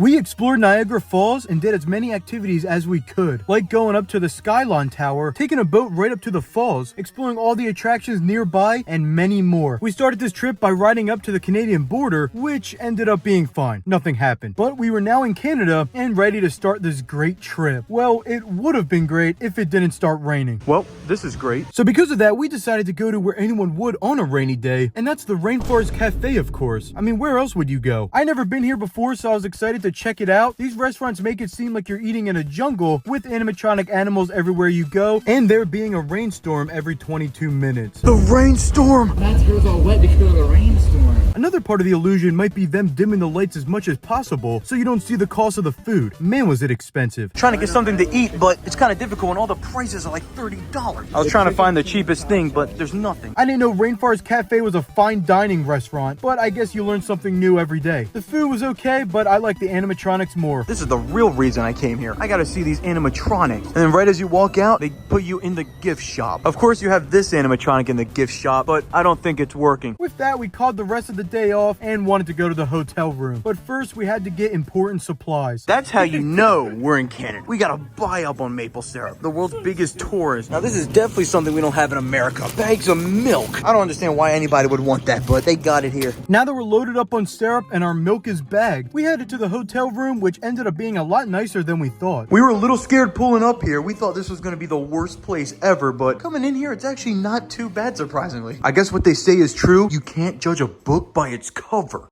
We explored Niagara Falls and did as many activities as we could, like going up to the Skylon Tower, taking a boat right up to the falls, exploring all the attractions nearby, and many more. We started this trip by riding up to the Canadian border, which ended up being fine. Nothing happened. But we were now in Canada and ready to start this great trip. Well, it would have been great if it didn't start raining. Well, this is great. So because of that, we decided to go to where anyone would on a rainy day, and that's the Rainforest Cafe, of course. I mean, where else would you go? I never been here before, so I was excited to check it out. These restaurants make it seem like you're eating in a jungle with animatronic animals everywhere you go, and there being a rainstorm every 22 minutes. The rainstorm! That's girls all wet because of the rainstorm. Another part of the illusion might be them dimming the lights as much as possible so you don't see the cost of the food. Man, was it expensive. Trying to get something to eat, but it's kind of difficult when all the prices are like $30. I was trying to find the cheapest thing, but there's nothing. I didn't know Rainforest Cafe was a fine dining restaurant, but I guess you learn something new every day. The food was okay, but I like the animatronics more. This is the real reason I came here. I gotta see these animatronics. And then right as you walk out, they put you in the gift shop. Of course, you have this animatronic in the gift shop, but I don't think it's working. With that, we called the rest of the day off and wanted to go to the hotel room. But first, we had to get important supplies. That's how you know we're in Canada. We gotta buy up on maple syrup, the world's biggest tourist. Now, this is definitely something we don't have in America. Bags of milk. I don't understand why anybody would want that, but they got it here. Now that we're loaded up on syrup and our milk is bagged, we headed to the hotel room, which ended up being a lot nicer than we thought. We were a little scared pulling up here. We thought this was gonna be the worst place ever, but coming in here, it's actually not too bad, surprisingly. I guess what they say is true. You can't judge a book by its cover.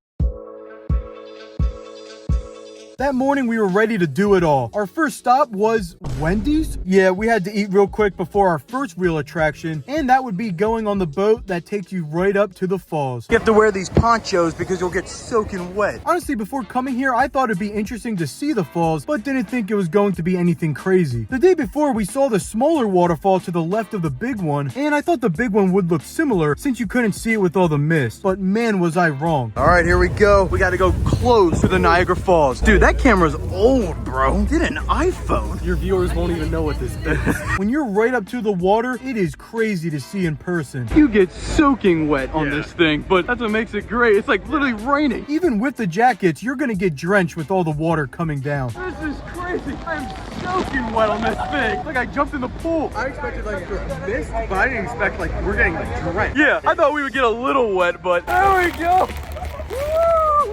That morning, we were ready to do it all. Our first stop was Wendy's. Yeah, we had to eat real quick before our first real attraction, and that would be going on the boat that takes you right up to the falls. You have to wear these ponchos because you'll get soaking wet. Honestly, before coming here, I thought it'd be interesting to see the falls, but didn't think it was going to be anything crazy. The day before, we saw the smaller waterfall to the left of the big one, and I thought the big one would look similar since you couldn't see it with all the mist. But man, was I wrong. All right, here we go. We got to go close to the Niagara Falls. Dude, that camera's old, bro. Get an iPhone. Your viewers won't even know what this is. When you're right up to the water, it is crazy to see in person. You get soaking wet on this thing, but that's what makes it great. It's like literally raining. Even with the jackets, you're gonna get drenched with all the water coming down. This is crazy. I'm soaking wet on this thing. Like I jumped in the pool. I expected like this, but I didn't expect like we're getting like drenched. Yeah, I thought we would get a little wet, but there we go.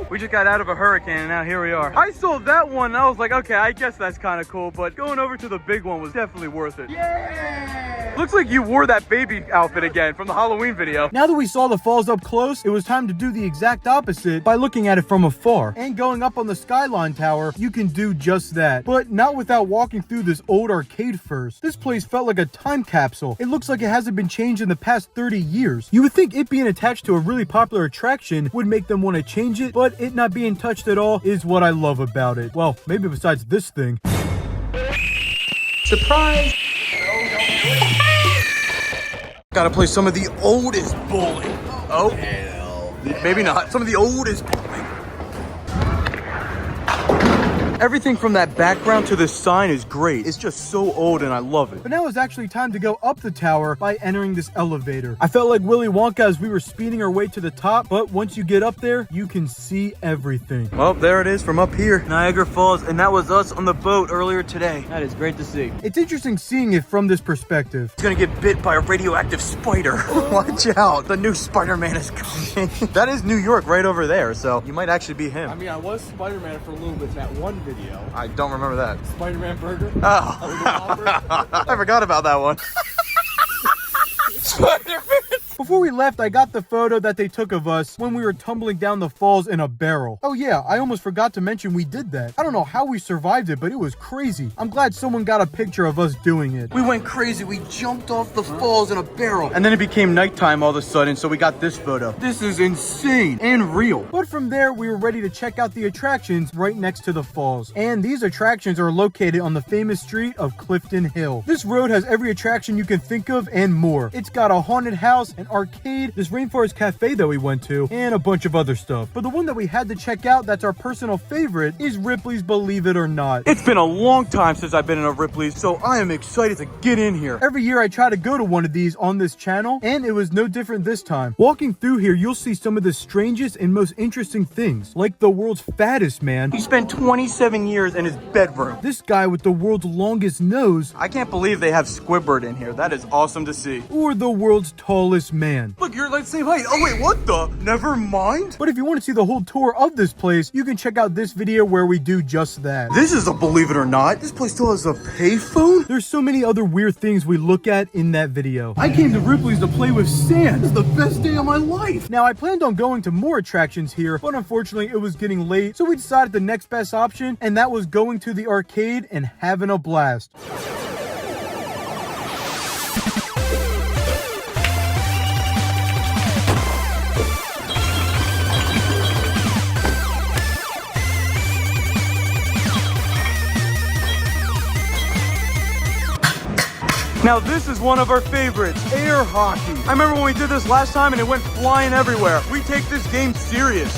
We just got out of a hurricane and now here we are. I saw that one and I was like, okay, I guess that's kind of cool, but going over to the big one was definitely worth it. Yeah! Looks like you wore that baby outfit again from the Halloween video. Now that we saw the falls up close, it was time to do the exact opposite by looking at it from afar. And going up on the Skylon Tower, you can do just that, but not without walking through this old arcade first. This place felt like a time capsule. It looks like it hasn't been changed in the past 30 years. You would think it being attached to a really popular attraction would make them want to change it, but it not being touched at all is what I love about it. Well, maybe besides this thing. Surprise! Gotta play some of the oldest bowling. Oh, hell. Maybe not. Some of the oldest bowling. Everything from that background to this sign is great. It's just so old and I love it. But now it's actually time to go up the tower by entering this elevator. I felt like Willy Wonka as we were speeding our way to the top, but once you get up there, you can see everything. Well, there it is from up here. Niagara Falls, and that was us on the boat earlier today. That is great to see. It's interesting seeing it from this perspective. It's gonna get bit by a radioactive spider. Watch out. The new Spider-Man is coming. That is New York right over there, so you might actually be him. I mean, I was Spider-Man for a little bit in that one video. I don't remember that. Spider-Man burger. Oh. I forgot about that one. Spider-Man. Before we left, I got the photo that they took of us when we were tumbling down the falls in a barrel. Oh yeah, I almost forgot to mention we did that. I don't know how we survived it, but it was crazy. I'm glad someone got a picture of us doing it. We went crazy. We jumped off the falls in a barrel. And then it became nighttime all of a sudden, so we got this photo. This is insane and real. But from there, we were ready to check out the attractions right next to the falls. And these attractions are located on the famous street of Clifton Hill. This road has every attraction you can think of and more. It's got a haunted house, an arcade, this Rainforest Cafe that we went to, and a bunch of other stuff. But the one that we had to check out that's our personal favorite is Ripley's Believe It or Not. It's been a long time since I've been in a Ripley's, so I am excited to get in here. Every year I try to go to one of these on this channel, and it was no different this time. Walking through here, you'll see some of the strangest and most interesting things, like the world's fattest man. He spent 27 years in his bedroom. This guy with the world's longest nose. I can't believe they have Squidward in here. That is awesome to see. Or the world's tallest man. Look, you're like the same height. Oh wait, what the? Never mind. But if you want to see the whole tour of this place, you can check out this video where we do just that. This is a Believe It or Not. This place still has a payphone? There's so many other weird things we look at in that video. I came to Ripley's to play with sand. This is the best day of my life. Now, I planned on going to more attractions here, but unfortunately it was getting late, so we decided the next best option, and that was going to the arcade and having a blast. Now this is one of our favorites, air hockey. I remember when we did this last time and it went flying everywhere. We take this game serious.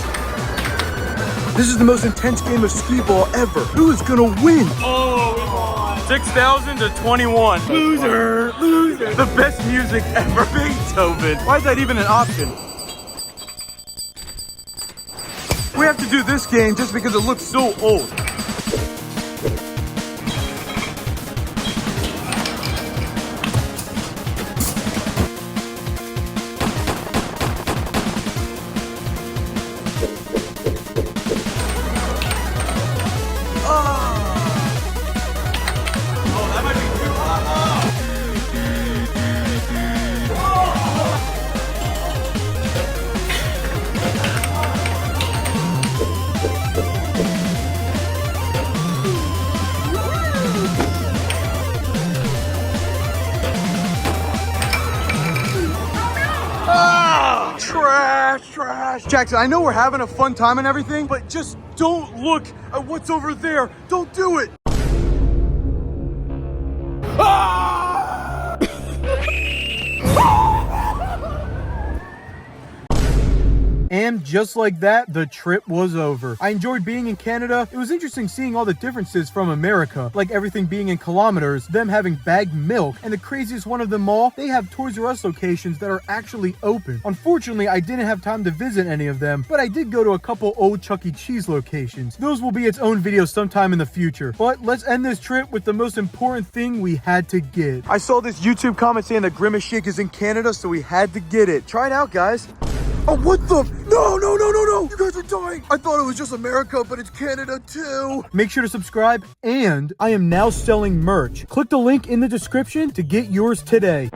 This is the most intense game of skee ball ever. Who is gonna win? Oh, 6,000 to 21. Loser, loser. The best music ever, Beethoven. Why is that even an option? We have to do this game just because it looks so old. Trash. Jackson, I know we're having a fun time and everything, but just don't look at what's over there. Don't do it. And just like that, the trip was over. I enjoyed being in Canada. It was interesting seeing all the differences from America, like everything being in kilometers, them having bagged milk, and the craziest one of them all, they have Toys R Us locations that are actually open. Unfortunately, I didn't have time to visit any of them, but I did go to a couple old Chuck E. Cheese locations. Those will be its own video sometime in the future. But let's end this trip with the most important thing we had to get. I saw this YouTube comment saying that Grimace Shake is in Canada, so we had to get it. Try it out, guys. Oh, what the? No. You guys are dying. I thought it was just America, but it's Canada too. Make sure to subscribe, and I am now selling merch. Click the link in the description to get yours today.